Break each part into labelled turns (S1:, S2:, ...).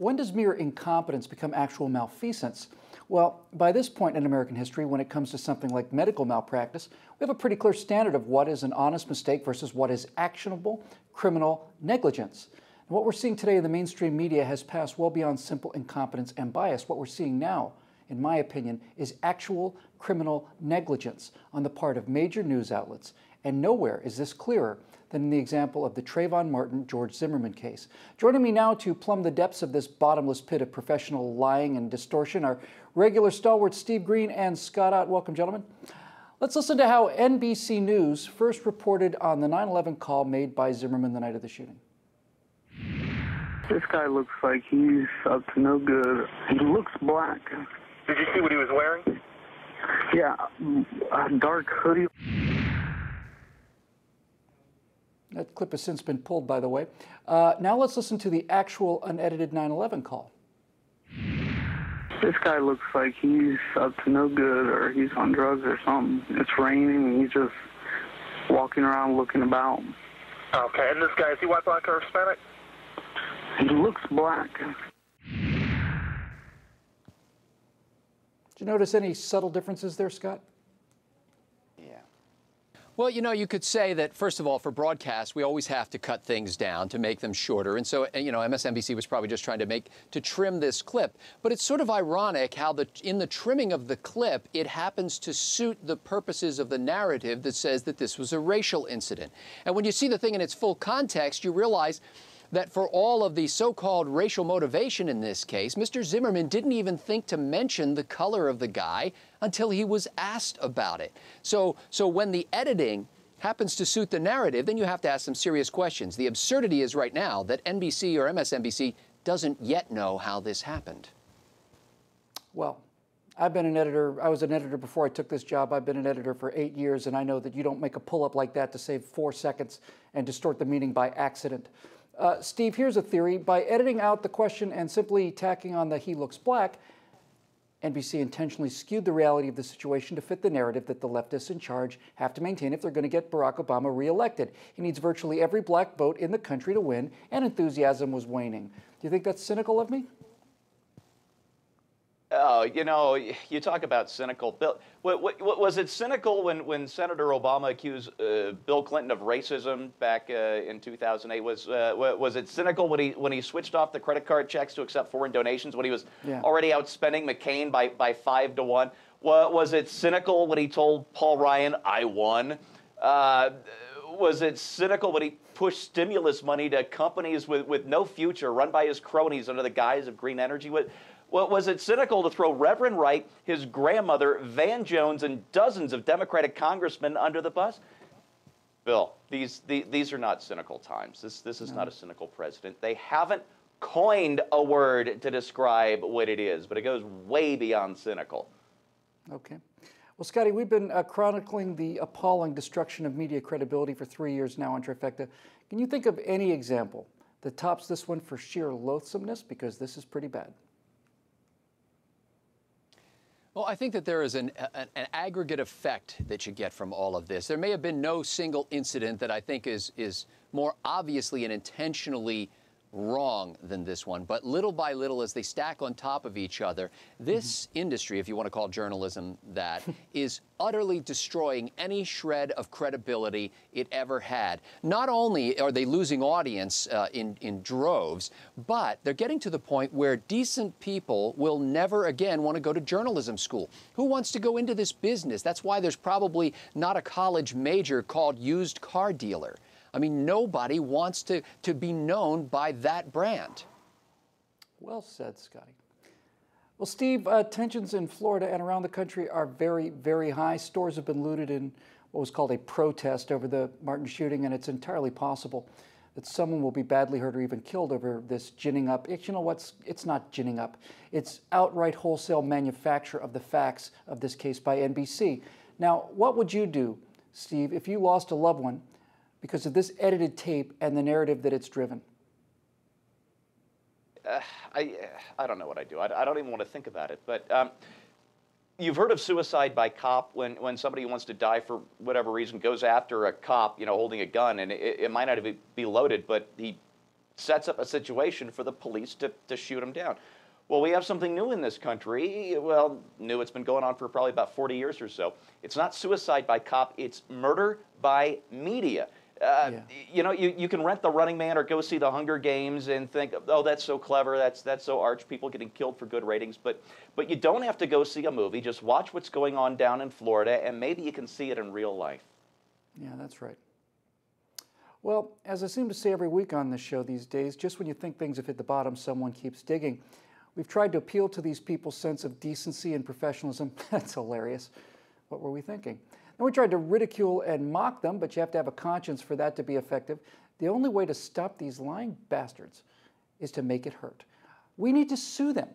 S1: when does mere incompetence become actual malfeasance? Well, by this point in American history, when it comes to something like medical malpractice, we have a pretty clear standard of what is an honest mistake versus what is actionable criminal negligence. And what we're seeing today in the mainstream media has passed well beyond simple incompetence and bias. What we're seeing now, in my opinion, is actual criminal negligence on the part of major news outlets. And nowhere is this clearer than in the example of the Trayvon Martin, George Zimmerman case. Joining me now to plumb the depths of this bottomless pit of professional lying and distortion are regular stalwarts Steve Green and Scott Ott. Welcome, gentlemen. Let's listen to how NBC News first reported on the 9/11 call made by Zimmerman the night of the shooting.
S2: This guy looks like he's up to no good. He looks black.
S3: Did you see what he was wearing?
S2: Yeah, a dark hoodie.
S1: That clip has since been pulled, by the way. Now let's listen to the actual unedited 9/11 call.
S2: This guy looks like he's up to no good, or he's on drugs or something. It's raining, and he's just walking around looking about.
S3: Okay, and this guy, is he white, black, or Hispanic?
S2: He looks black.
S1: Did you notice any subtle differences there, Scott?
S4: Well, you know, you could say that, first of all, for broadcast, we always have to cut things down to make them shorter. And so, you know, MSNBC was probably just trying to trim this clip. But it's sort of ironic how in the trimming of the clip, it happens to suit the purposes of the narrative that says that this was a racial incident. And when you see the thing in its full context, you realize that for all of the so-called racial motivation in this case, Mr. Zimmerman didn't even think to mention the color of the guy until he was asked about it. So when the editing happens to suit the narrative, then you have to ask some serious questions. The absurdity is right now that NBC or MSNBC doesn't yet know how this happened.
S1: Well, I've been an editor. I was an editor before I took this job. I've been an editor for 8 years, and I know that you don't make a pull-up like that to save 4 seconds and distort the meaning by accident. Steve, here's a theory. By editing out the question and simply tacking on the "he looks black," NBC intentionally skewed the reality of the situation to fit the narrative that the leftists in charge have to maintain if they're going to get Barack Obama reelected. He needs virtually every black vote in the country to win, and enthusiasm was waning. Do you think that's cynical of me?
S5: Oh, you know, you talk about cynical. Bill, was it cynical when Senator Obama accused Bill Clinton of racism back in 2008? Was it cynical when he switched off the credit card checks to accept foreign donations when he was already outspending McCain by 5 to 1? Was it cynical when he told Paul Ryan, "I won"? Was it cynical when he pushed stimulus money to companies with no future, run by his cronies under the guise of green energy? Was it cynical to throw Reverend Wright, his grandmother, Van Jones, and dozens of Democratic congressmen under the bus? Bill, these are not cynical times. This is not a cynical president. They haven't coined a word to describe what it is, but it goes way beyond cynical.
S1: Okay. Well, Scotty, we've been chronicling the appalling destruction of media credibility for 3 years now on Trifecta. Can you think of any example that tops this one for sheer loathsomeness? Because this is pretty bad.
S4: Well, I think that there is an aggregate effect that you get from all of this. There may have been no single incident that I think is more obviously and intentionally wrong than this one, but little by little, as they stack on top of each other, this industry, if you want to call journalism that, is utterly destroying any shred of credibility it ever had. Not only are they losing audience in droves, but they're getting to the point where decent people will never again want to go to journalism school. Who wants to go into this business? That's why there's probably not a college major called used car dealer. I mean, nobody wants to be known by that brand.
S1: Well said, Scotty. Well, Steve, tensions in Florida and around the country are very, very high. Stores have been looted in what was called a protest over the Martin shooting, and it's entirely possible that someone will be badly hurt or even killed over this ginning up. You know what? It's not ginning up. It's outright wholesale manufacture of the facts of this case by NBC. Now, what would you do, Steve, if you lost a loved one because of this edited tape and the narrative that it's driven?
S5: I don't know what I'd do. I don't even want to think about it. But you've heard of suicide by cop when somebody wants to die for whatever reason, goes after a cop, you know, holding a gun, and it might not be loaded, but he sets up a situation for the police to shoot him down. Well, we have something new in this country. Well, new, it's been going on for probably about 40 years or so. It's not suicide by cop, it's murder by media. You know, you can rent The Running Man or go see The Hunger Games and think, oh, that's so clever, that's so arch, people getting killed for good ratings. But you don't have to go see a movie. Just watch what's going on down in Florida, and maybe you can see it in real life.
S1: Yeah, that's right. Well, as I seem to say every week on this show these days, just when you think things have hit the bottom, someone keeps digging. We've tried to appeal to these people's sense of decency and professionalism. That's hilarious. What were we thinking? Then we tried to ridicule and mock them, but you have to have a conscience for that to be effective. The only way to stop these lying bastards is to make it hurt. We need to sue them.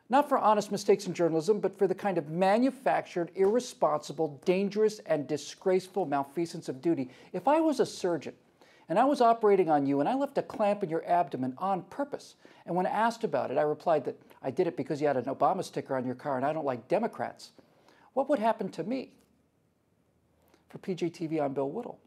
S1: Not for honest mistakes in journalism, but for the kind of manufactured, irresponsible, dangerous, and disgraceful malfeasance of duty. If I was a surgeon, and I was operating on you, and I left a clamp in your abdomen on purpose, and when asked about it, I replied that I did it because you had an Obama sticker on your car and I don't like Democrats, what would happen to me? For PJTV, I'm Bill Whittle.